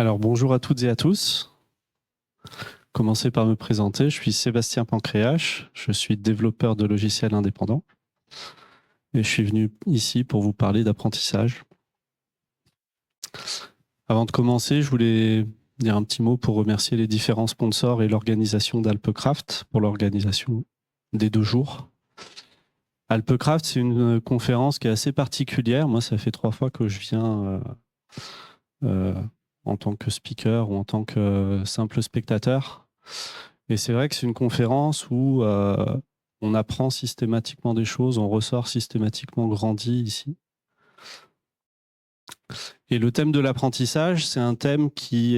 Alors bonjour à toutes et à tous. Commencer par me présenter, je suis Sébastien Pancréache, je suis développeur de logiciels indépendants et je suis venu ici pour vous parler d'apprentissage. Avant de commencer, je voulais dire un petit mot pour remercier les différents sponsors et l'organisation d'Alpecraft pour l'organisation des 2 jours. Alpecraft, c'est une conférence qui est assez particulière. Moi, ça fait 3 fois que je viens en tant que speaker ou en tant que simple spectateur. Et c'est vrai que c'est une conférence où on apprend systématiquement des choses, on ressort systématiquement grandi ici. Et le thème de l'apprentissage, c'est un thème qui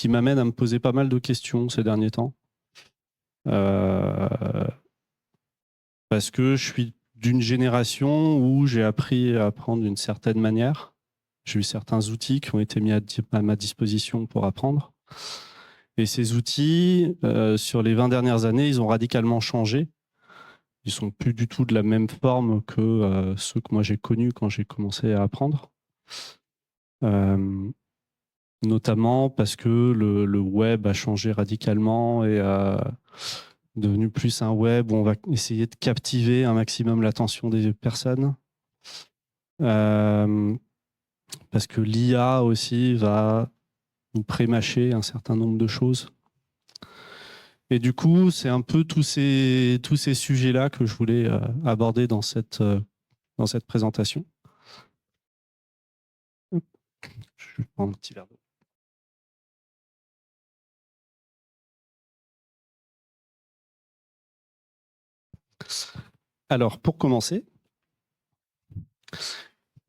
m'amène à me poser pas mal de questions ces derniers temps. Parce que je suis d'une génération où j'ai appris à apprendre d'une certaine manière. J'ai eu certains outils qui ont été mis à ma disposition pour apprendre. Et ces outils, sur les 20 dernières années, ils ont radicalement changé. Ils sont plus du tout de la même forme que ceux que moi j'ai connus quand j'ai commencé à apprendre. Notamment parce que le web a changé radicalement et devenu plus un web où on va essayer de captiver un maximum l'attention des personnes. Parce que l'IA aussi va nous prémâcher un certain nombre de choses. Et du coup, c'est un peu tous ces sujets-là que je voulais aborder dans cette présentation. Je vais prendre un petit verre d'eau. Alors, pour commencer,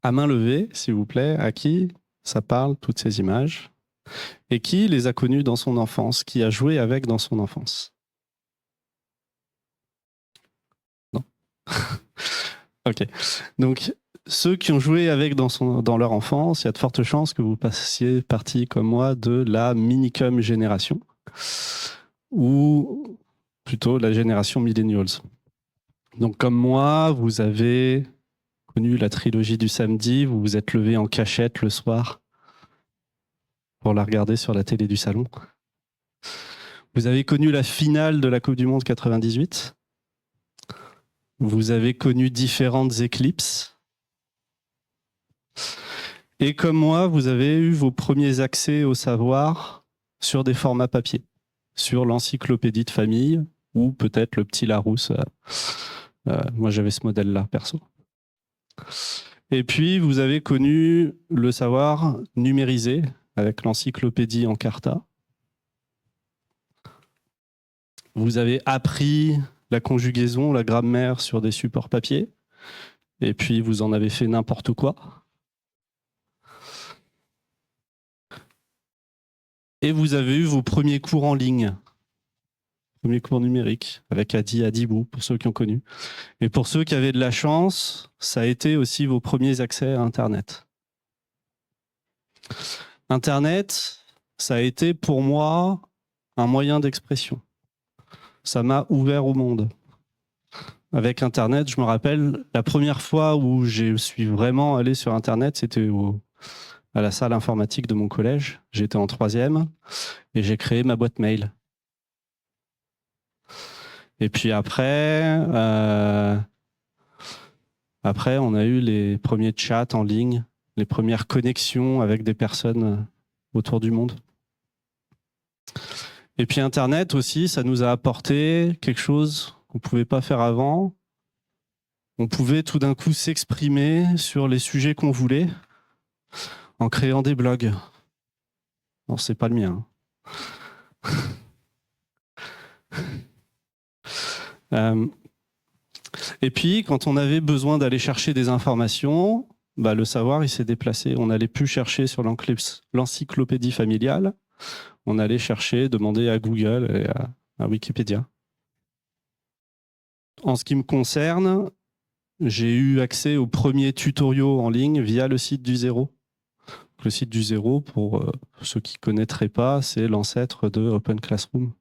à main levée, s'il vous plaît, à qui ça parle, toutes ces images? Et qui les a connues dans son enfance? Qui a joué avec dans son enfance? Non. Ok. Donc, ceux qui ont joué avec dans leur enfance, il y a de fortes chances que vous passiez partie, comme moi, de la Minicum génération, ou plutôt la génération Millennials. Donc, comme moi, vous avez connu la trilogie du samedi, vous vous êtes levé en cachette le soir pour la regarder sur la télé du salon. Vous avez connu la finale de la Coupe du Monde 98. Vous avez connu différentes éclipses. Et comme moi, vous avez eu vos premiers accès au savoir sur des formats papier, sur l'encyclopédie de famille ou peut-être le petit Larousse. Moi, j'avais ce modèle-là, perso. Et puis, vous avez connu le savoir numérisé avec l'encyclopédie Encarta. Vous avez appris la conjugaison, la grammaire sur des supports papier. Et puis, vous en avez fait n'importe quoi. Et vous avez eu vos premiers cours en ligne, premiers cours numériques, avec Adi Adibou, pour ceux qui ont connu. Et pour ceux qui avaient de la chance, ça a été aussi vos premiers accès à Internet. Internet, ça a été pour moi un moyen d'expression. Ça m'a ouvert au monde. Avec Internet, je me rappelle, la première fois où je suis vraiment allé sur Internet, c'était à la salle informatique de mon collège. J'étais en 3e et j'ai créé ma boîte mail. Et puis après, on a eu les premiers chats en ligne, les premières connexions avec des personnes autour du monde. Et puis Internet aussi, ça nous a apporté quelque chose qu'on ne pouvait pas faire avant. On pouvait tout d'un coup s'exprimer sur les sujets qu'on voulait en créant des blogs. Non, c'est pas le mien. Et puis, quand on avait besoin d'aller chercher des informations, le savoir, il s'est déplacé. On n'allait plus chercher sur l'encyclopédie familiale. On allait chercher, demander à Google et à Wikipédia. En ce qui me concerne, j'ai eu accès aux premiers tutoriaux en ligne via le site du Zéro. Le site du Zéro, pour ceux qui ne connaîtraient pas, c'est l'ancêtre de Open Classroom.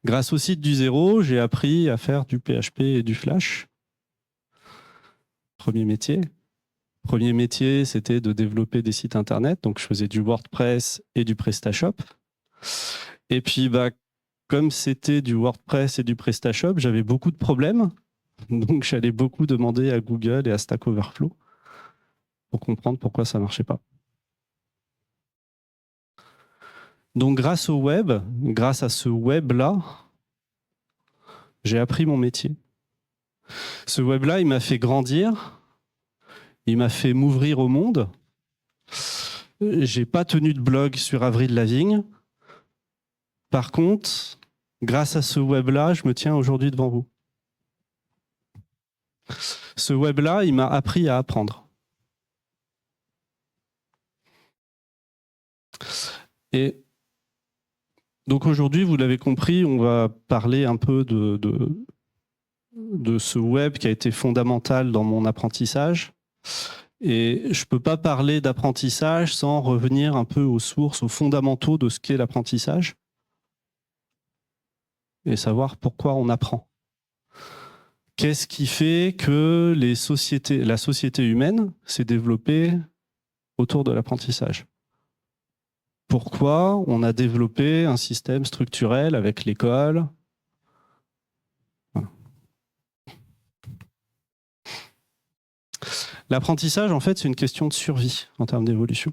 Grâce au site du Zéro, j'ai appris à faire du PHP et du Flash. Premier métier. Premier métier, c'était de développer des sites internet. Donc, je faisais du WordPress et du PrestaShop. Et puis, comme c'était du WordPress et du PrestaShop, j'avais beaucoup de problèmes. Donc, j'allais beaucoup demander à Google et à Stack Overflow pour comprendre pourquoi ça ne marchait pas. Donc, grâce au web, grâce à ce web-là, j'ai appris mon métier. Ce web-là, il m'a fait grandir, il m'a fait m'ouvrir au monde. J'ai pas tenu de blog sur Avril Lavigne. Par contre, grâce à ce web-là, je me tiens aujourd'hui devant vous. Ce web-là, il m'a appris à apprendre. Et donc aujourd'hui, vous l'avez compris, on va parler un peu de ce web qui a été fondamental dans mon apprentissage. Et je ne peux pas parler d'apprentissage sans revenir un peu aux sources, aux fondamentaux de ce qu'est l'apprentissage et savoir pourquoi on apprend. Qu'est-ce qui fait que la société humaine s'est développée autour de l'apprentissage? Pourquoi on a développé un système structurel avec l'école? Voilà. L'apprentissage, en fait, c'est une question de survie en termes d'évolution.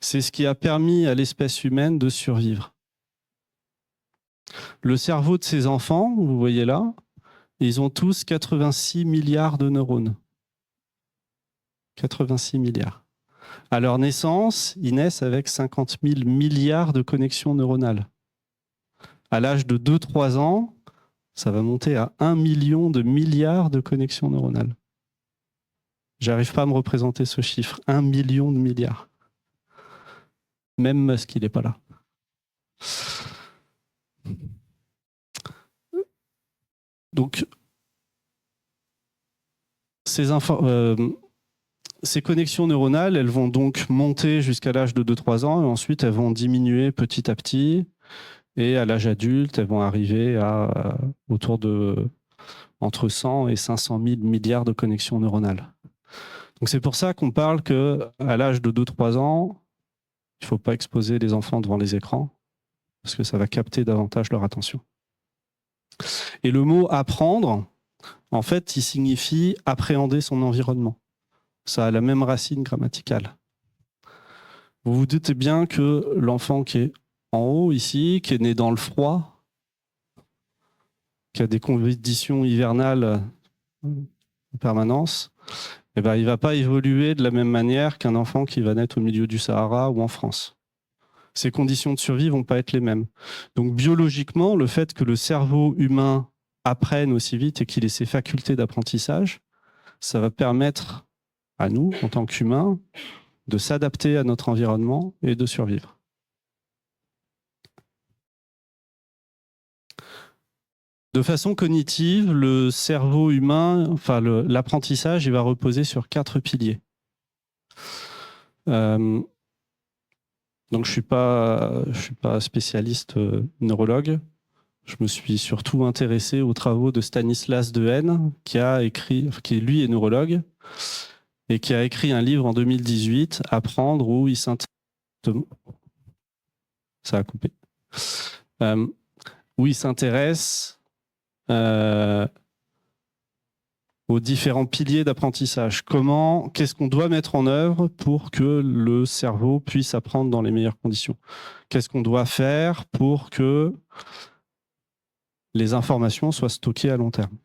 C'est ce qui a permis à l'espèce humaine de survivre. Le cerveau de ces enfants, vous voyez là, ils ont tous 86 milliards de neurones. 86 milliards. À leur naissance, ils naissent avec 50 000 milliards de connexions neuronales. À l'âge de 2-3 ans, ça va monter à 1 million de milliards de connexions neuronales. J'arrive pas à me représenter ce chiffre. 1 million de milliards. Même Musk, il n'est pas là. Donc, ces connexions neuronales, elles vont donc monter jusqu'à l'âge de 2-3 ans et ensuite elles vont diminuer petit à petit. Et à l'âge adulte, elles vont arriver à autour de entre 100 et 500 000 milliards de connexions neuronales. Donc c'est pour ça qu'on parle qu'à l'âge de 2-3 ans, il ne faut pas exposer les enfants devant les écrans parce que ça va capter davantage leur attention. Et le mot apprendre, en fait, il signifie appréhender son environnement. Ça a la même racine grammaticale. Vous vous doutez bien que l'enfant qui est en haut ici, qui est né dans le froid, qui a des conditions hivernales en permanence, eh ben, il ne va pas évoluer de la même manière qu'un enfant qui va naître au milieu du Sahara ou en France. Ses conditions de survie ne vont pas être les mêmes. Donc biologiquement, le fait que le cerveau humain apprenne aussi vite et qu'il ait ses facultés d'apprentissage, ça va permettre à nous, en tant qu'humains, de s'adapter à notre environnement et de survivre. De façon cognitive, le cerveau humain, enfin l'apprentissage, il va reposer sur 4 piliers. Donc je suis pas spécialiste neurologue. Je me suis surtout intéressé aux travaux de Stanislas Dehaene, qui lui est neurologue et qui a écrit un livre en 2018, Apprendre, où il s'intéresse. Ça a coupé. Où il s'intéresse aux différents piliers d'apprentissage. Qu'est-ce qu'on doit mettre en œuvre pour que le cerveau puisse apprendre dans les meilleures conditions? Qu'est-ce qu'on doit faire pour que les informations soient stockées à long terme?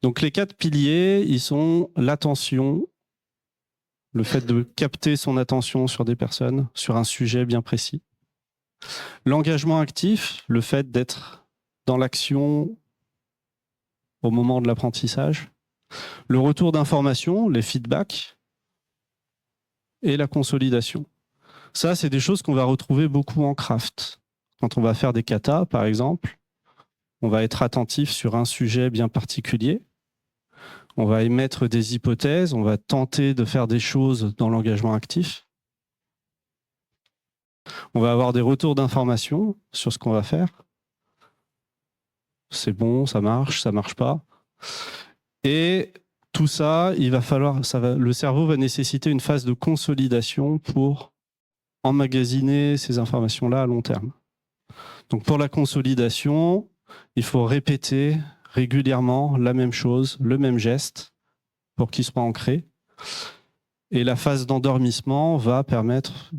Donc les 4 piliers, ils sont l'attention, le fait de capter son attention sur des personnes, sur un sujet bien précis. L'engagement actif, le fait d'être dans l'action au moment de l'apprentissage. Le retour d'information, les feedbacks. Et la consolidation. Ça, c'est des choses qu'on va retrouver beaucoup en craft. Quand on va faire des katas, par exemple, on va être attentif sur un sujet bien particulier. On va émettre des hypothèses, on va tenter de faire des choses dans l'engagement actif. On va avoir des retours d'informations sur ce qu'on va faire. C'est bon, ça marche pas. Et tout ça, le cerveau va nécessiter une phase de consolidation pour emmagasiner ces informations-là à long terme. Donc pour la consolidation, il faut répéter régulièrement la même chose, le même geste, pour qu'il soit ancré. Et la phase d'endormissement va permettre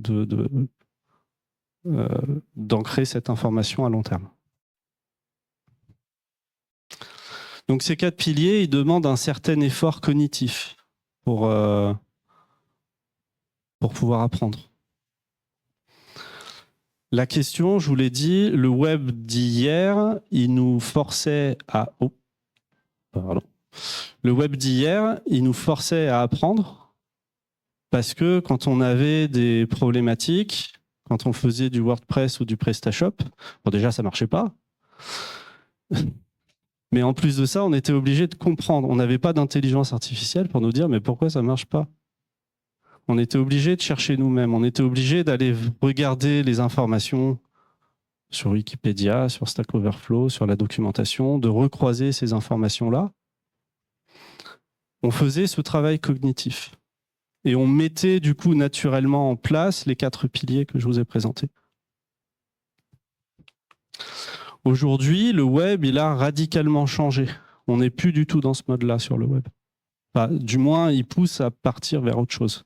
d'ancrer cette information à long terme. Donc ces 4 piliers, ils demandent un certain effort cognitif pour pouvoir apprendre. La question, je vous l'ai dit, le web d'hier, il nous forçait à... Oh, pardon. Le web d'hier, il nous forçait à apprendre parce que quand on avait des problématiques, quand on faisait du WordPress ou du PrestaShop, bon déjà ça marchait pas, mais en plus de ça, on était obligé de comprendre. On n'avait pas d'intelligence artificielle pour nous dire mais pourquoi ça marche pas. On était obligé de chercher nous-mêmes, on était obligé d'aller regarder les informations sur Wikipédia, sur Stack Overflow, sur la documentation, de recroiser ces informations-là. On faisait ce travail cognitif. Et on mettait du coup naturellement en place les 4 piliers que je vous ai présentés. Aujourd'hui, le web, il a radicalement changé. On n'est plus du tout dans ce mode-là sur le web. Enfin, du moins, il pousse à partir vers autre chose.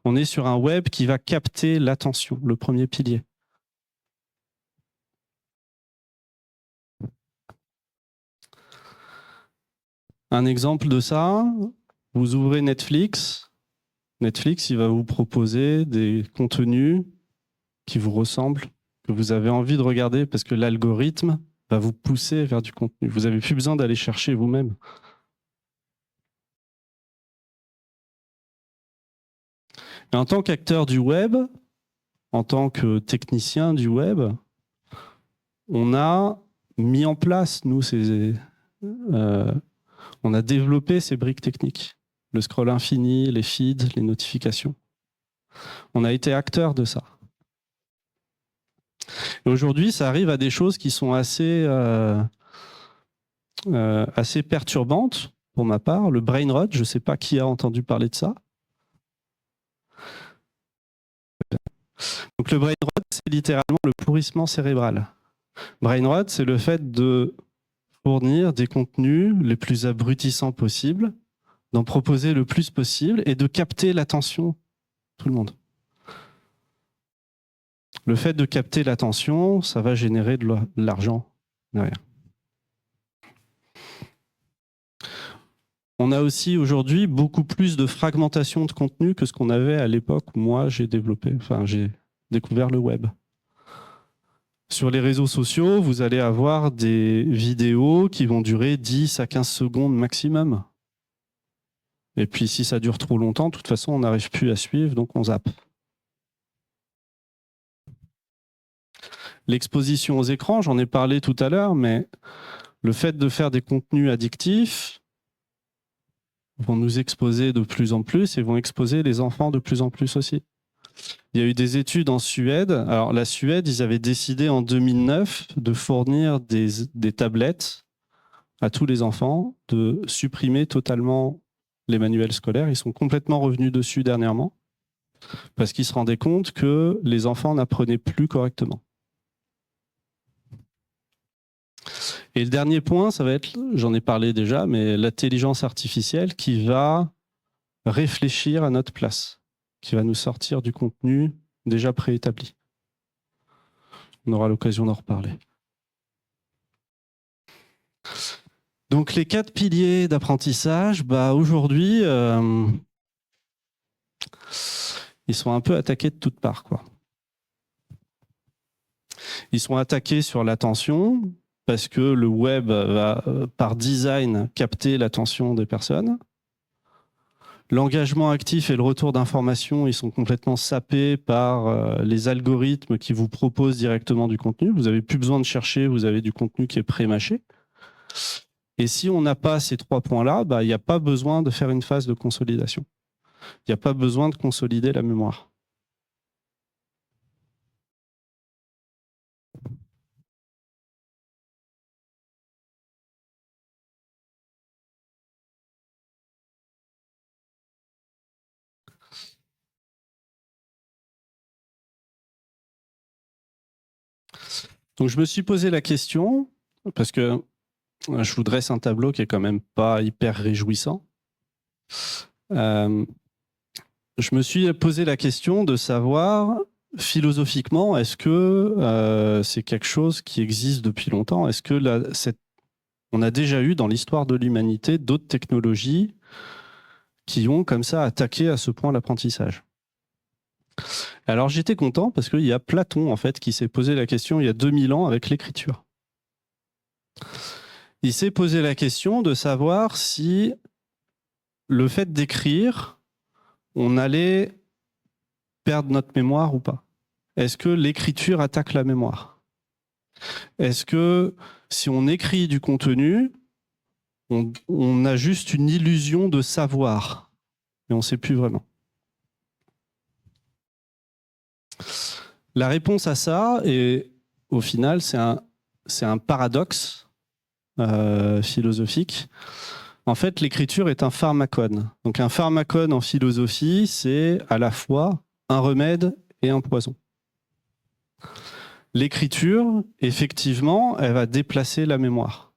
On est sur un web qui va capter l'attention, le premier pilier. Un exemple de ça, vous ouvrez Netflix. Netflix, il va vous proposer des contenus qui vous ressemblent, que vous avez envie de regarder parce que l'algorithme va vous pousser vers du contenu. Vous n'avez plus besoin d'aller chercher vous-même. Et en tant qu'acteur du web, en tant que technicien du web, on a mis en place, nous, on a développé ces briques techniques. Le scroll infini, les feeds, les notifications. On a été acteur de ça. Et aujourd'hui, ça arrive à des choses qui sont assez perturbantes, pour ma part. Le brain rot, je ne sais pas qui a entendu parler de ça. Donc le brain rot, c'est littéralement le pourrissement cérébral. Brain rot, c'est le fait de fournir des contenus les plus abrutissants possibles, d'en proposer le plus possible et de capter l'attention de tout le monde. Le fait de capter l'attention, ça va générer de l'argent derrière. On a aussi aujourd'hui beaucoup plus de fragmentation de contenu que ce qu'on avait à l'époque où moi j'ai découvert le web. Sur les réseaux sociaux, vous allez avoir des vidéos qui vont durer 10 à 15 secondes maximum. Et puis si ça dure trop longtemps, de toute façon, on n'arrive plus à suivre, donc on zappe. L'exposition aux écrans, j'en ai parlé tout à l'heure, mais le fait de faire des contenus addictifs vont nous exposer de plus en plus et vont exposer les enfants de plus en plus aussi. Il y a eu des études en Suède. Alors la Suède, ils avaient décidé en 2009 de fournir des tablettes à tous les enfants, de supprimer totalement les manuels scolaires. Ils sont complètement revenus dessus dernièrement parce qu'ils se rendaient compte que les enfants n'apprenaient plus correctement. Et le dernier point, ça va être, j'en ai parlé déjà, mais l'intelligence artificielle qui va réfléchir à notre place, qui va nous sortir du contenu déjà préétabli. On aura l'occasion d'en reparler. Donc les 4 piliers d'apprentissage, aujourd'hui, ils sont un peu attaqués de toutes parts, quoi. Ils sont attaqués sur l'attention, parce que le web va, par design, capter l'attention des personnes. L'engagement actif et le retour d'informations, ils sont complètement sapés par les algorithmes qui vous proposent directement du contenu. Vous n'avez plus besoin de chercher, vous avez du contenu qui est pré-mâché. Et si on n'a pas ces 3 points-là, il n'y a pas besoin de faire une phase de consolidation. Il n'y a pas besoin de consolider la mémoire. Donc, je me suis posé la question, parce que je vous dresse un tableau qui est quand même pas hyper réjouissant. Je me suis posé la question de savoir, philosophiquement, est-ce que c'est quelque chose qui existe depuis longtemps? Est-ce que on a déjà eu dans l'histoire de l'humanité d'autres technologies qui ont comme ça attaqué à ce point l'apprentissage? Alors j'étais content parce qu'il y a Platon en fait qui s'est posé la question il y a 2000 ans avec l'écriture. Il s'est posé la question de savoir si le fait d'écrire, on allait perdre notre mémoire ou pas. Est-ce que l'écriture attaque la mémoire? Est-ce que si on écrit du contenu, on a juste une illusion de savoir, mais on ne sait plus vraiment? La réponse à ça, et au final, c'est un paradoxe philosophique. En fait, l'écriture est un pharmacone. Donc un pharmacone en philosophie, c'est à la fois un remède et un poison. L'écriture, effectivement, elle va déplacer la mémoire.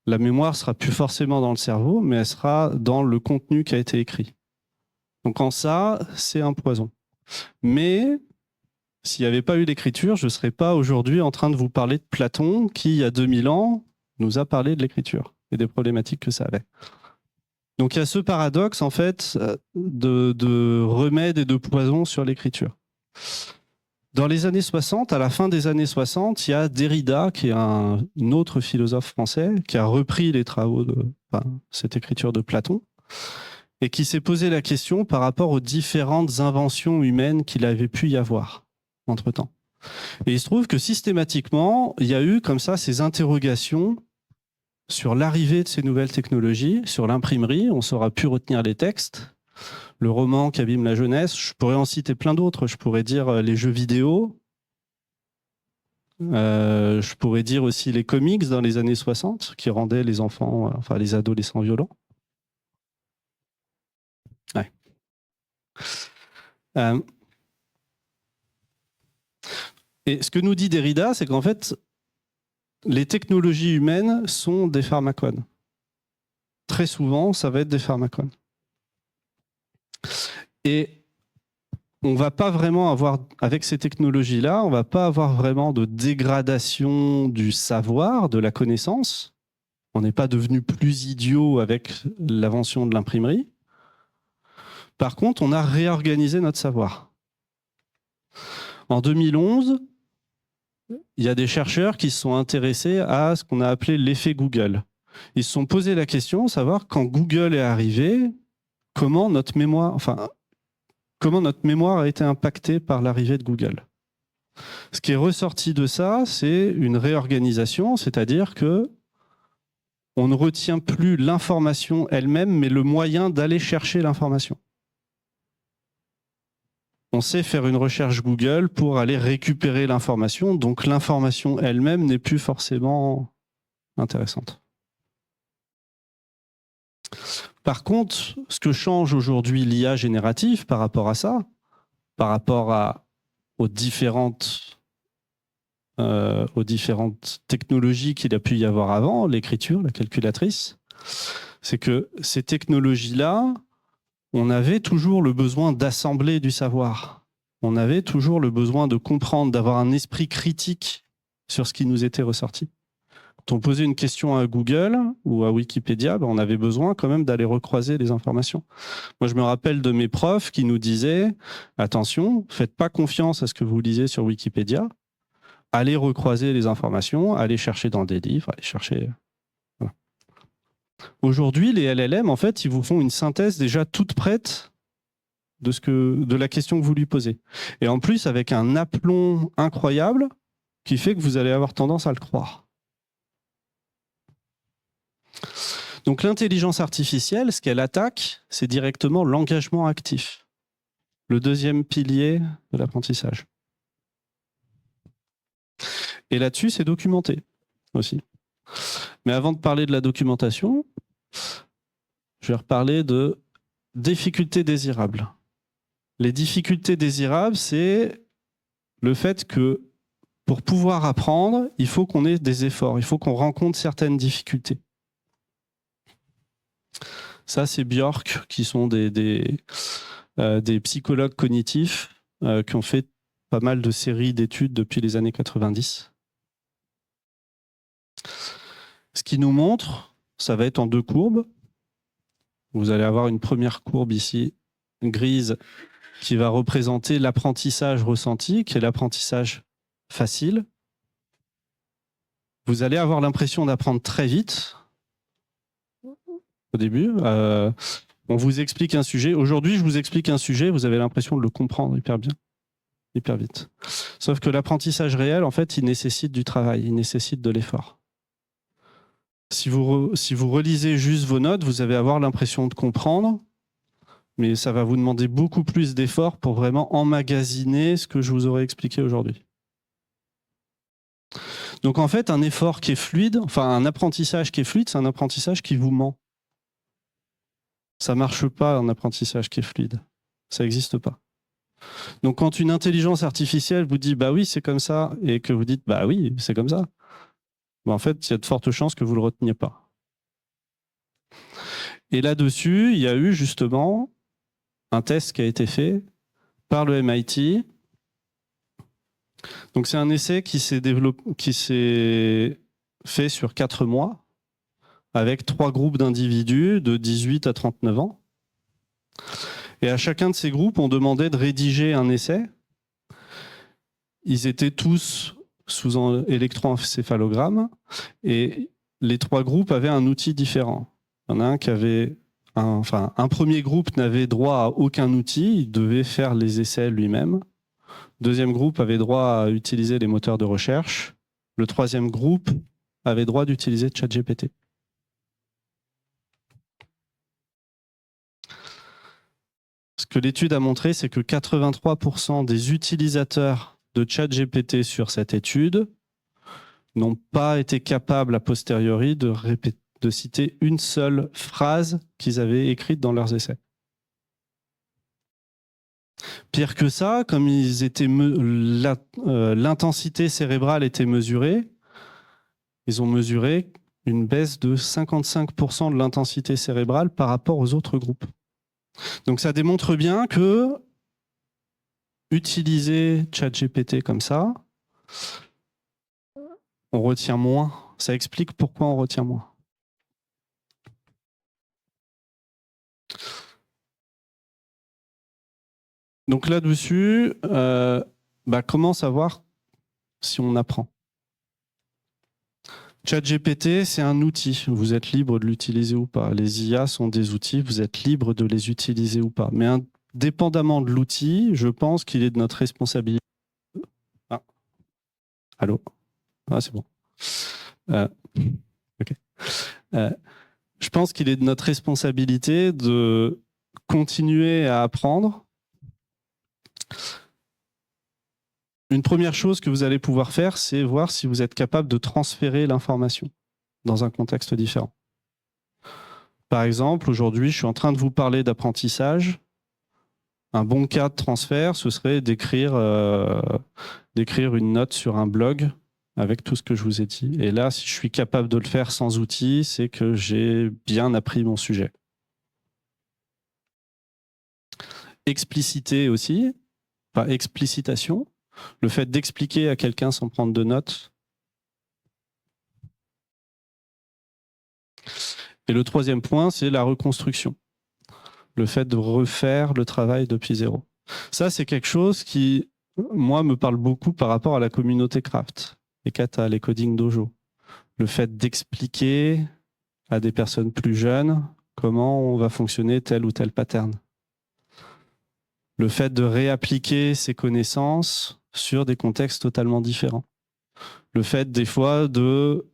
La mémoire sera plus forcément dans le cerveau, mais elle sera dans le contenu qui a été écrit. Donc en ça, c'est un poison. Mais s'il n'y avait pas eu l'écriture, je ne serais pas aujourd'hui en train de vous parler de Platon, qui, il y a 2000 ans, nous a parlé de l'écriture et des problématiques que ça avait. Donc il y a ce paradoxe, en fait, de remède et de poison sur l'écriture. Dans les années 60, à la fin des années 60, il y a Derrida, qui est un autre philosophe français, qui a repris les travaux de cette écriture de Platon, et qui s'est posé la question par rapport aux différentes inventions humaines qu'il avait pu y avoir entre-temps. Et il se trouve que systématiquement, il y a eu comme ça ces interrogations sur l'arrivée de ces nouvelles technologies, sur l'imprimerie. On saura pu retenir les textes, le roman qui abîme la jeunesse. Je pourrais en citer plein d'autres. Je pourrais dire les jeux vidéo. Je pourrais dire aussi les comics dans les années 60 qui rendaient les enfants, enfin les adolescents violents. Ouais. Et ce que nous dit Derrida, c'est qu'en fait, les technologies humaines sont des pharmacones. Très souvent, ça va être des pharmacones. Et on ne va pas vraiment avoir, avec ces technologies-là, on ne va pas avoir vraiment de dégradation du savoir, de la connaissance. On n'est pas devenu plus idiot avec l'invention de l'imprimerie. Par contre, on a réorganisé notre savoir. En 2011, il y a des chercheurs qui se sont intéressés à ce qu'on a appelé l'effet Google. Ils se sont posé la question de savoir, quand Google est arrivé, comment notre mémoire a été impactée par l'arrivée de Google. Ce qui est ressorti de ça, c'est une réorganisation, c'est-à-dire que on ne retient plus l'information elle-même, mais le moyen d'aller chercher l'information. On sait faire une recherche Google pour aller récupérer l'information, donc l'information elle-même n'est plus forcément intéressante. Par contre, ce que change aujourd'hui l'IA générative par rapport à ça, par rapport aux différentes technologies qu'il a pu y avoir avant, l'écriture, la calculatrice, c'est que ces technologies-là, on avait toujours le besoin d'assembler du savoir. On avait toujours le besoin de comprendre, d'avoir un esprit critique sur ce qui nous était ressorti. Quand on posait une question à Google ou à Wikipédia, on avait besoin quand même d'aller recroiser les informations. Moi, je me rappelle de mes profs qui nous disaient « Attention, faites pas confiance à ce que vous lisez sur Wikipédia. Allez recroiser les informations, allez chercher dans des livres, allez chercher... » Voilà. Aujourd'hui, les LLM, en fait, ils vous font une synthèse déjà toute prête de la question que vous lui posez. Et en plus, avec un aplomb incroyable qui fait que vous allez avoir tendance à le croire. Donc l'intelligence artificielle, ce qu'elle attaque, c'est directement l'engagement actif. Le deuxième pilier de l'apprentissage. Et là-dessus, c'est documenté aussi. Mais avant de parler de la documentation, je vais reparler de difficultés désirables. Les difficultés désirables, c'est le fait que Pour pouvoir apprendre, il faut qu'on ait des efforts, il faut qu'on rencontre certaines difficultés. Ça, c'est Bjork, qui sont des psychologues cognitifs qui ont fait pas mal de séries d'études depuis les années 90. Ce qui nous montre, ça va être en deux courbes. Vous allez avoir une première courbe ici, grise, qui va représenter l'apprentissage ressenti, qui est l'apprentissage facile. Vous allez avoir l'impression d'apprendre très vite au début. On vous explique un sujet. Aujourd'hui, je vous explique un sujet, vous avez l'impression de le comprendre hyper bien, hyper vite. Sauf que l'apprentissage réel, en fait, il nécessite du travail, il nécessite de l'effort. Si vous relisez juste vos notes, vous allez avoir l'impression de comprendre, mais ça va vous demander beaucoup plus d'efforts pour vraiment emmagasiner ce que je vous aurais expliqué aujourd'hui. Donc en fait, un effort qui est fluide, enfin un apprentissage qui est fluide, c'est un apprentissage qui vous ment. Ça ne marche pas, un apprentissage qui est fluide. Ça n'existe pas. Donc quand une intelligence artificielle vous dit « bah oui, c'est comme ça » et que vous dites « bah oui, c'est comme ça », bah, en fait, il y a de fortes chances que vous ne le reteniez pas. Et là-dessus, il y a eu justement un test qui a été fait par le MIT. Donc c'est un essai qui s'est fait sur 4 mois avec 3 groupes d'individus de 18 à 39 ans. Et à chacun de ces groupes, on demandait de rédiger un essai. Ils étaient tous sous un électroencéphalogramme et les 3 groupes avaient un outil différent. Il y en a un qui avait un premier groupe n'avait droit à aucun outil, il devait faire les essais lui-même. Deuxième groupe avait droit à utiliser les moteurs de recherche. Le troisième groupe avait droit d'utiliser ChatGPT. Ce que l'étude a montré, c'est que 83% des utilisateurs de ChatGPT sur cette étude n'ont pas été capables a posteriori de citer une seule phrase qu'ils avaient écrite dans leurs essais. Pire que ça, comme l'intensité cérébrale était mesurée, ils ont mesuré une baisse de 55% de l'intensité cérébrale par rapport aux autres groupes. Donc ça démontre bien que utiliser ChatGPT comme ça, on retient moins. Ça explique pourquoi on retient moins. Donc là-dessus, comment savoir si on apprend? ChatGPT, c'est un outil. Vous êtes libre de l'utiliser ou pas. Les IA sont des outils, vous êtes libre de les utiliser ou pas. Mais indépendamment de l'outil, je pense qu'il est de notre responsabilité. Ah. Allô? Ah, c'est bon. Ok. Je pense qu'il est de notre responsabilité de continuer à apprendre. Une première chose que vous allez pouvoir faire, c'est voir si vous êtes capable de transférer l'information dans un contexte différent. Par exemple, aujourd'hui, je suis en train de vous parler d'apprentissage. Un bon cas de transfert, ce serait d'écrire une note sur un blog avec tout ce que je vous ai dit. Et là, si je suis capable de le faire sans outil, c'est que j'ai bien appris mon sujet. Expliciter aussi, pas explicitation, le fait d'expliquer à quelqu'un sans prendre de notes. Et le troisième point, c'est la reconstruction. Le fait de refaire le travail depuis zéro. Ça, c'est quelque chose qui, moi, me parle beaucoup par rapport à la communauté craft, les kata, les coding dojo. Le fait d'expliquer à des personnes plus jeunes comment on va fonctionner tel ou tel pattern. Le fait de réappliquer ces connaissances sur des contextes totalement différents. Le fait, des fois, de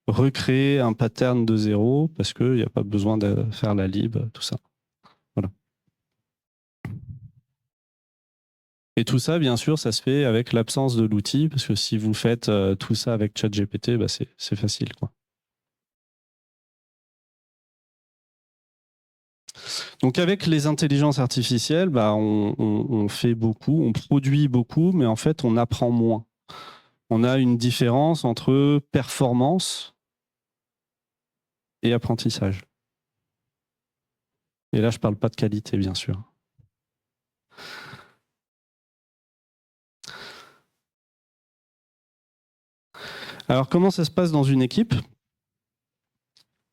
recréer un pattern de zéro parce qu'il n'y a pas besoin de faire la lib, tout ça. Voilà. Et tout ça, bien sûr, ça se fait avec l'absence de l'outil, parce que si vous faites tout ça avec ChatGPT, c'est facile, quoi. Donc avec les intelligences artificielles, on fait beaucoup, on produit beaucoup, mais en fait, on apprend moins. on a une différence entre performance et apprentissage. Et là, je ne parle pas de qualité, bien sûr. Alors, comment ça se passe dans une équipe?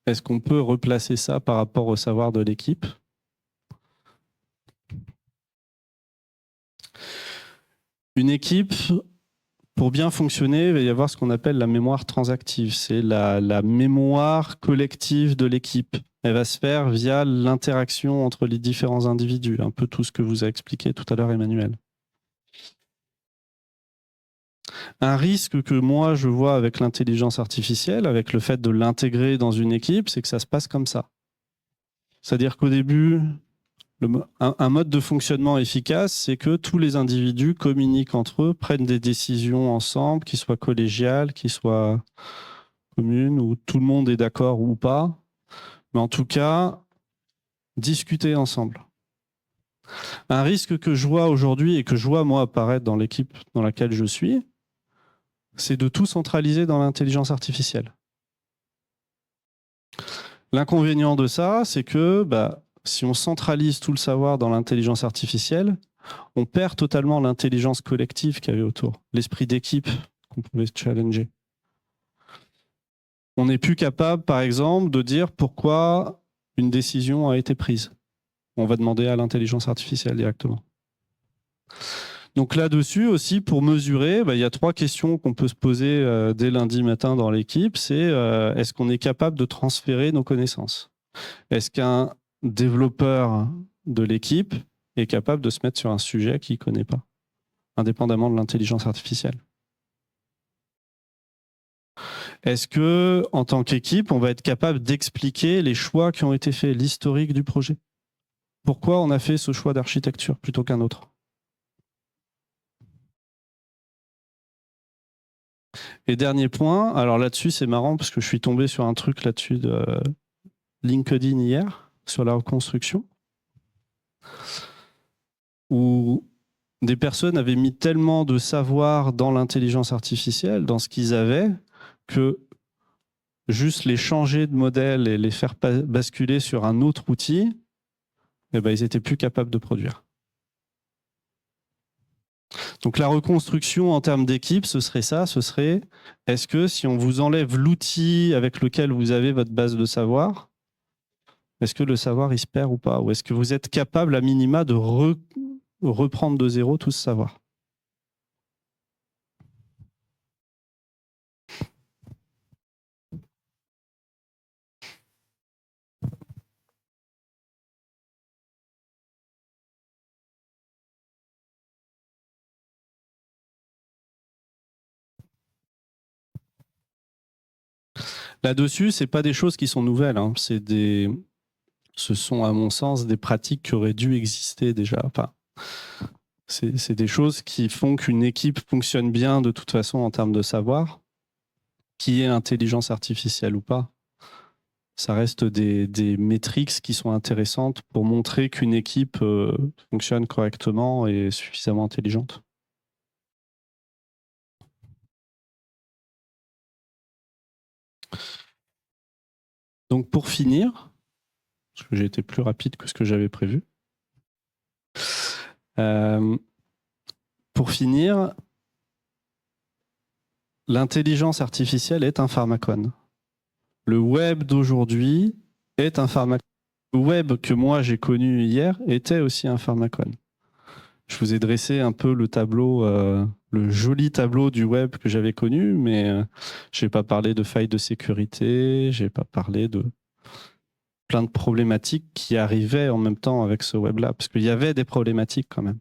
Est-ce qu'on peut replacer ça par rapport au savoir de l'équipe? Une équipe, pour bien fonctionner, il va y avoir ce qu'on appelle la mémoire transactive. C'est la mémoire collective de l'équipe. Elle va se faire via l'interaction entre les différents individus, un peu tout ce que vous a expliqué tout à l'heure Emmanuel. Un risque que moi je vois avec l'intelligence artificielle, avec le fait de l'intégrer dans une équipe, c'est que ça se passe comme ça. C'est-à-dire qu'au début, un mode de fonctionnement efficace, c'est que tous les individus communiquent entre eux, prennent des décisions ensemble, qui soient collégiales, qui soient communes, où tout le monde est d'accord ou pas. Mais en tout cas, discuter ensemble. Un risque que je vois aujourd'hui et que je vois moi apparaître dans l'équipe dans laquelle je suis, c'est de tout centraliser dans l'intelligence artificielle. L'inconvénient de ça, c'est que si on centralise tout le savoir dans l'intelligence artificielle, on perd totalement l'intelligence collective qu'il y avait autour, l'esprit d'équipe qu'on pouvait challenger. On n'est plus capable, par exemple, de dire pourquoi une décision a été prise. On va demander à l'intelligence artificielle directement. Donc là-dessus aussi, pour mesurer, il y a 3 questions qu'on peut se poser dès lundi matin dans l'équipe. C'est est-ce qu'on est capable de transférer nos connaissances? Est-ce qu'un développeur de l'équipe est capable de se mettre sur un sujet qu'il ne connaît pas, indépendamment de l'intelligence artificielle? Est-ce que, en tant qu'équipe, on va être capable d'expliquer les choix qui ont été faits, l'historique du projet? Pourquoi on a fait ce choix d'architecture plutôt qu'un autre? Et dernier point, alors là-dessus, c'est marrant parce que je suis tombé sur un truc là-dessus de LinkedIn hier, sur la reconstruction, où des personnes avaient mis tellement de savoir dans l'intelligence artificielle, dans ce qu'ils avaient, que juste les changer de modèle et les faire basculer sur un autre outil, ils n'étaient plus capables de produire. Donc la reconstruction en termes d'équipe, ce serait ça, est-ce que si on vous enlève l'outil avec lequel vous avez votre base de savoir, est-ce que le savoir il se perd ou pas? Ou est-ce que vous êtes capable à minima de reprendre de zéro tout ce savoir? Là-dessus, ce n'est pas des choses qui sont nouvelles. Hein. Ce sont, à mon sens, des pratiques qui auraient dû exister déjà. Enfin, c'est des choses qui font qu'une équipe fonctionne bien de toute façon en termes de savoir, qui est intelligence artificielle ou pas. Ça reste des métriques qui sont intéressantes pour montrer qu'une équipe fonctionne correctement et suffisamment intelligente. Donc pour finir, parce que j'ai été plus rapide que ce que j'avais prévu, pour finir, l'intelligence artificielle est un pharmacone. Le web d'aujourd'hui est un pharmacone. Le web que moi j'ai connu hier était aussi un pharmacone. Je vous ai dressé un peu le tableau, le joli tableau du web que j'avais connu, mais je n'ai pas parlé de failles de sécurité, je n'ai pas parlé de plein de problématiques qui arrivaient en même temps avec ce web-là, parce qu'il y avait des problématiques quand même.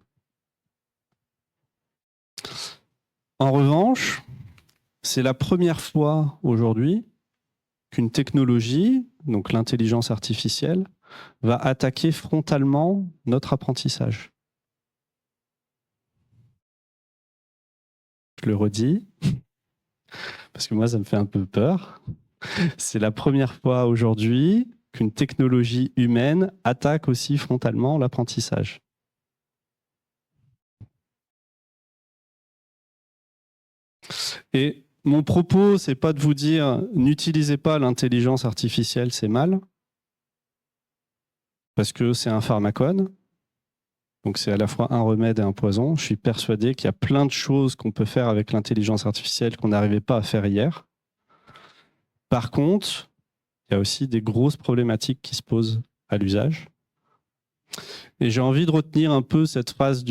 En revanche, c'est la première fois aujourd'hui qu'une technologie, donc l'intelligence artificielle, va attaquer frontalement notre apprentissage. Je le redis, parce que moi, ça me fait un peu peur. C'est la première fois aujourd'hui qu'une technologie humaine attaque aussi frontalement l'apprentissage. Et mon propos, c'est pas de vous dire n'utilisez pas l'intelligence artificielle, c'est mal, parce que c'est un pharmacone. Donc c'est à la fois un remède et un poison. Je suis persuadé qu'il y a plein de choses qu'on peut faire avec l'intelligence artificielle qu'on n'arrivait pas à faire hier. Par contre, il y a aussi des grosses problématiques qui se posent à l'usage. Et j'ai envie de retenir un peu cette phrase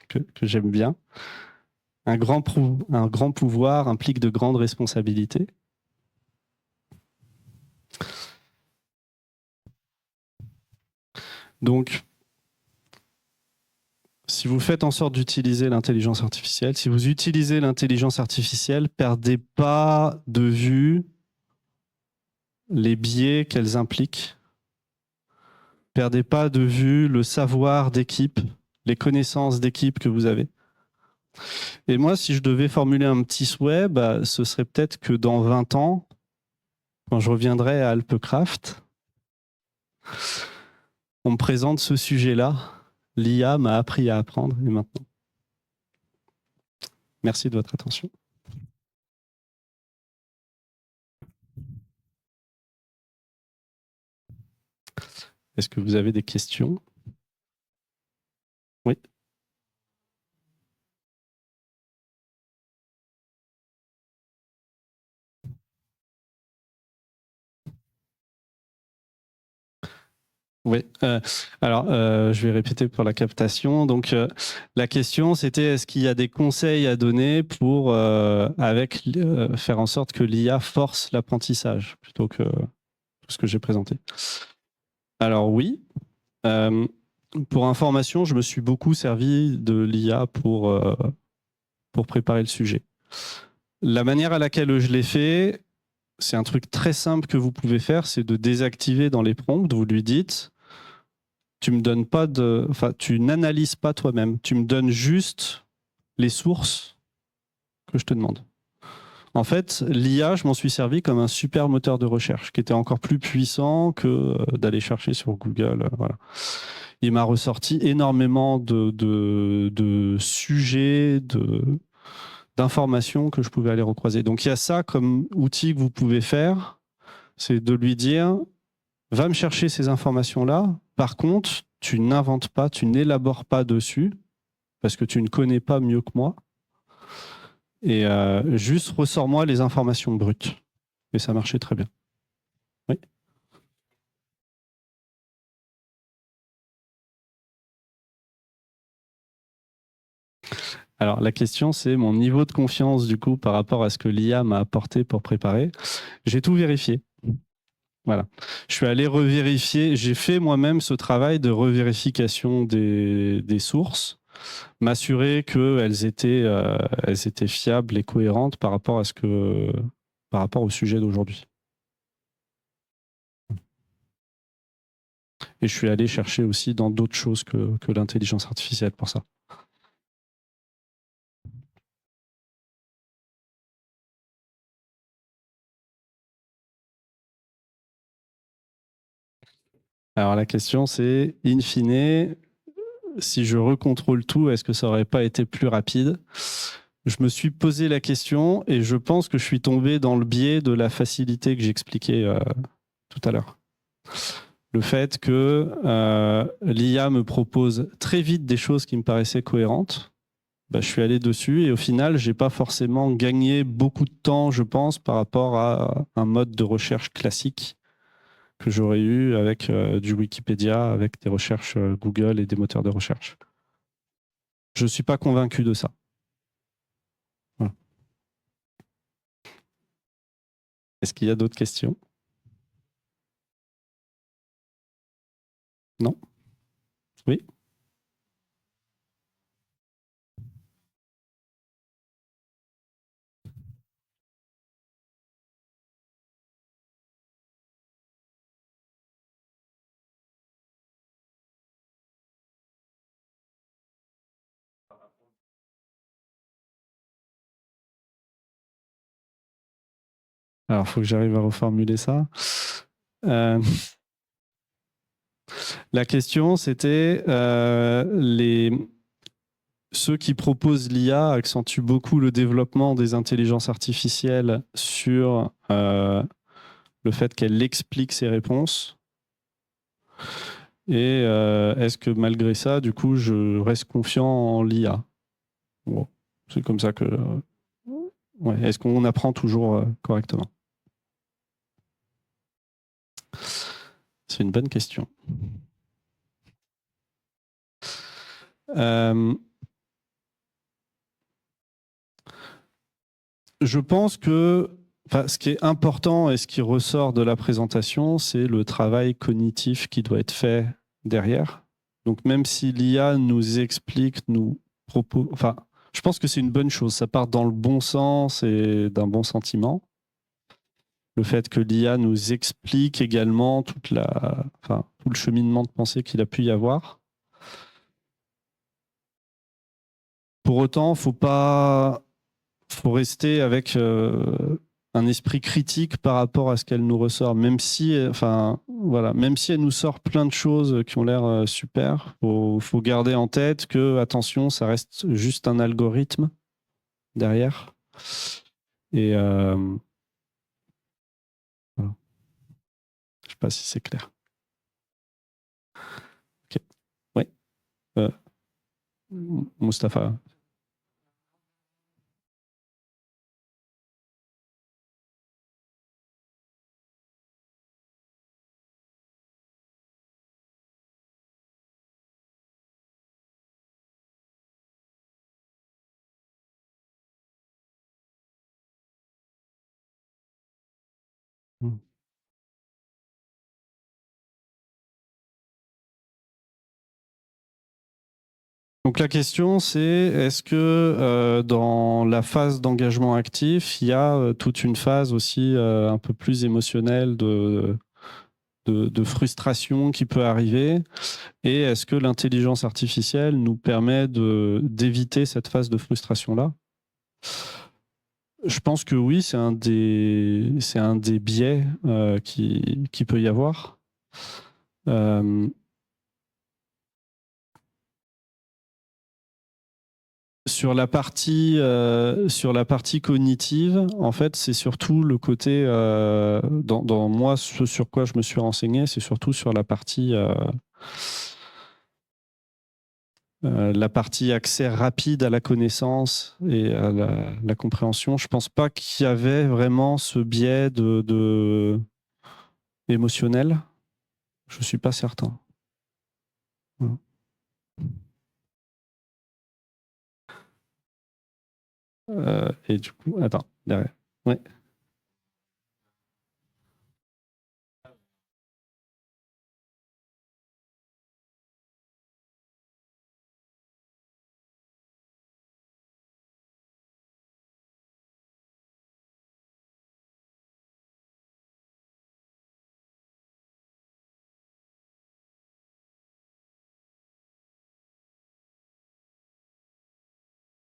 que j'aime bien. Un grand pouvoir implique de grandes responsabilités. Donc, si vous faites en sorte d'utiliser l'intelligence artificielle, si vous utilisez l'intelligence artificielle, perdez pas de vue les biais qu'elles impliquent. Perdez pas de vue le savoir d'équipe, les connaissances d'équipe que vous avez. Et moi, si je devais formuler un petit souhait, ce serait peut-être que dans 20 ans, quand je reviendrai à Alpecraft, on me présente ce sujet-là. L'IA m'a appris à apprendre, et maintenant. Merci de votre attention. Est-ce que vous avez des questions? Oui. Oui. Alors, je vais répéter pour la captation. Donc, la question, c'était est-ce qu'il y a des conseils à donner pour faire en sorte que l'IA force l'apprentissage plutôt que tout ce que j'ai présenté? Alors oui. Pour information, je me suis beaucoup servi de l'IA pour préparer le sujet. La manière à laquelle je l'ai fait, c'est un truc très simple que vous pouvez faire, c'est de désactiver dans les prompts. Vous lui dites, tu me donnes pas tu n'analyses pas toi-même. Tu me donnes juste les sources que je te demande. En fait, l'IA, je m'en suis servi comme un super moteur de recherche qui était encore plus puissant que d'aller chercher sur Google. Voilà. Il m'a ressorti énormément de sujets, d'informations que je pouvais aller recroiser. Donc, il y a ça comme outil que vous pouvez faire, c'est de lui dire, va me chercher ces informations-là. Par contre, tu n'inventes pas, tu n'élabores pas dessus, parce que tu ne connais pas mieux que moi. Et juste ressors-moi les informations brutes. Et ça marchait très bien. Oui. Alors, la question, c'est mon niveau de confiance, du coup, par rapport à ce que l'IA m'a apporté pour préparer. J'ai tout vérifié. Voilà. Je suis allé revérifier, j'ai fait moi-même ce travail de revérification des sources, m'assurer qu'elles étaient fiables et cohérentes par rapport au sujet d'aujourd'hui. Et je suis allé chercher aussi dans d'autres choses que l'intelligence artificielle pour ça. Alors la question, c'est, in fine, si je recontrôle tout, est-ce que ça n'aurait pas été plus rapide? Je me suis posé la question et je pense que je suis tombé dans le biais de la facilité que j'expliquais tout à l'heure. Le fait que l'IA me propose très vite des choses qui me paraissaient cohérentes, je suis allé dessus et au final, je n'ai pas forcément gagné beaucoup de temps, je pense, par rapport à un mode de recherche classique que j'aurais eu avec du Wikipédia, avec des recherches Google et des moteurs de recherche. Je ne suis pas convaincu de ça. Voilà. Est-ce qu'il y a d'autres questions? Non? Oui? Alors, il faut que j'arrive à reformuler ça. La question, c'était ceux qui proposent l'IA accentuent beaucoup le développement des intelligences artificielles sur le fait qu'elle explique ses réponses. Et est-ce que malgré ça, du coup, je reste confiant en l'IA? Bon, c'est comme ça que... ouais, est-ce qu'on apprend toujours correctement? C'est une bonne question. Je pense que ce qui est important et ce qui ressort de la présentation, c'est le travail cognitif qui doit être fait derrière. Donc même si l'IA nous explique, nous propose... Enfin, je pense que c'est une bonne chose. Ça part dans le bon sens et d'un bon sentiment. Le fait que l'IA nous explique également tout le cheminement de pensée qu'il a pu y avoir. Pour autant, faut rester avec un esprit critique par rapport à ce qu'elle nous ressort, même si elle nous sort plein de choses qui ont l'air super. Faut garder en tête que, attention, ça reste juste un algorithme derrière. Et voilà. Je sais pas si c'est clair. Ok. Oui. Mustapha. Donc la question, c'est est-ce que dans la phase d'engagement actif, il y a toute une phase aussi un peu plus émotionnelle de frustration qui peut arriver, et est-ce que l'intelligence artificielle nous permet d'éviter cette phase de frustration-là? Je pense que oui, c'est un des biais qui peut y avoir. Sur la partie cognitive, en fait, c'est surtout le côté, dans moi, ce sur quoi je me suis renseigné, c'est surtout sur la partie accès rapide à la connaissance et à la compréhension. Je ne pense pas qu'il y avait vraiment ce biais émotionnel. Je ne suis pas certain. Voilà. Et du coup, attends, derrière. Ouais.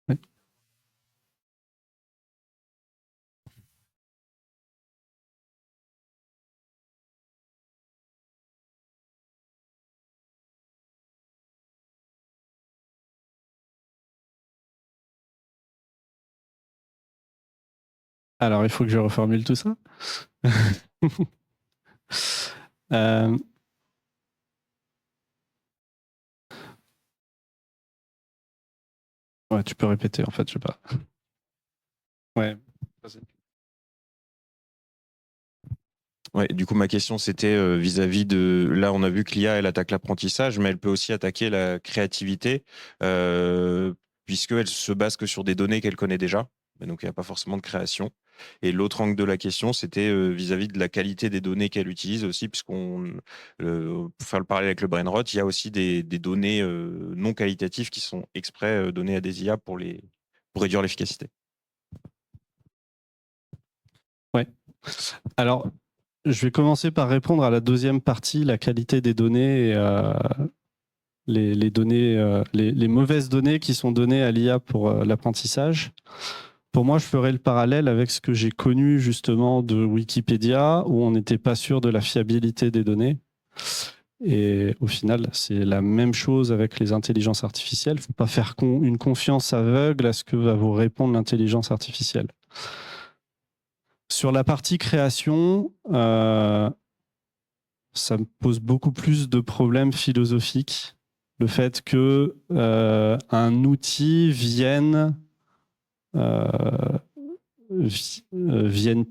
Ouais. Alors, il faut que je reformule tout ça. euh, ouais, tu peux répéter, en fait, je sais pas. Ouais, vas-y. Ouais, du coup, ma question, c'était vis-à-vis de... Là, on a vu que l'IA, elle attaque l'apprentissage, mais elle peut aussi attaquer la créativité, puisqu'elle se base que sur des données qu'elle connaît déjà. Et donc, il n'y a pas forcément de création. Et l'autre angle de la question, c'était vis-à-vis de la qualité des données qu'elle utilise aussi, pour faire le parallèle avec le brain rot, il y a aussi des données non qualitatives qui sont exprès données à des IA pour réduire l'efficacité. Ouais. Alors, je vais commencer par répondre à la deuxième partie, la qualité des données et les données, les mauvaises données qui sont données à l'IA pour l'apprentissage. Pour moi, je ferai le parallèle avec ce que j'ai connu justement de Wikipédia, où on n'était pas sûr de la fiabilité des données. Et au final, c'est la même chose avec les intelligences artificielles. Il ne faut pas faire une confiance aveugle à ce que va vous répondre l'intelligence artificielle. Sur la partie création, ça me pose beaucoup plus de problèmes philosophiques. Le fait que un outil vienne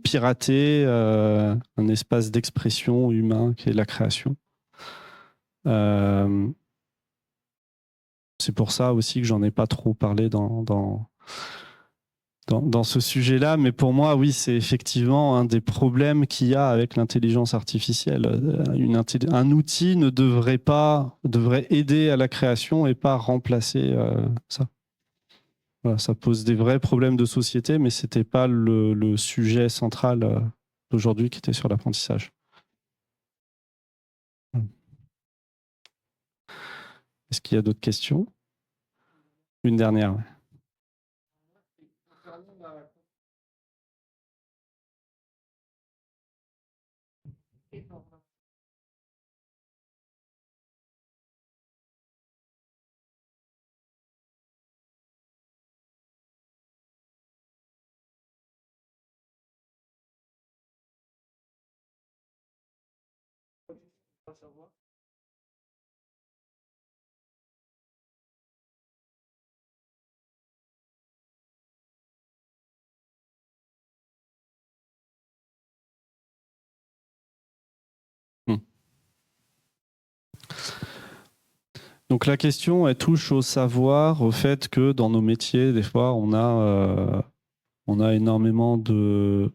pirater un espace d'expression humain qui est la création. C'est pour ça aussi que j'en ai pas trop parlé dans ce sujet-là, mais pour moi, oui, c'est effectivement un des problèmes qu'il y a avec l'intelligence artificielle. Un outil devrait aider à la création et pas remplacer ça. Voilà, ça pose des vrais problèmes de société, mais c'était pas le sujet central d'aujourd'hui qui était sur l'apprentissage. Est-ce qu'il y a d'autres questions? Une dernière. Donc la question, elle touche au savoir, au fait que dans nos métiers, des fois, on a énormément de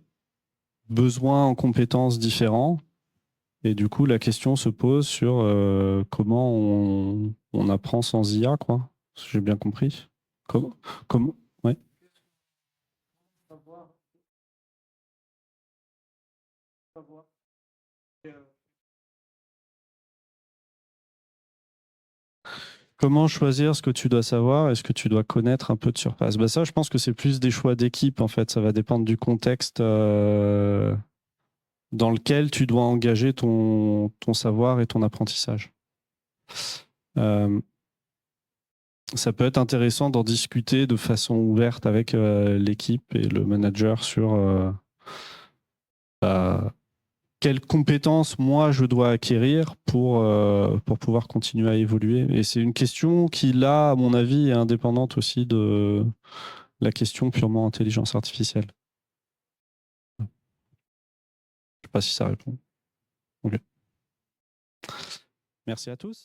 besoins en compétences différents. Et du coup, la question se pose sur comment on apprend sans IA, quoi. Si j'ai bien compris. Comment ouais. Comment choisir ce que tu dois savoir et ce que tu dois connaître un peu de surface? Bah ça, je pense que c'est plus des choix d'équipe, en fait. Ça va dépendre du contexte dans lequel tu dois engager ton savoir et ton apprentissage. Ça peut être intéressant d'en discuter de façon ouverte avec l'équipe et le manager sur quelles compétences moi je dois acquérir pour pouvoir continuer à évoluer. Et c'est une question qui, là, à mon avis, est indépendante aussi de la question purement intelligence artificielle. Je ne sais pas si ça répond. Okay. Merci à tous.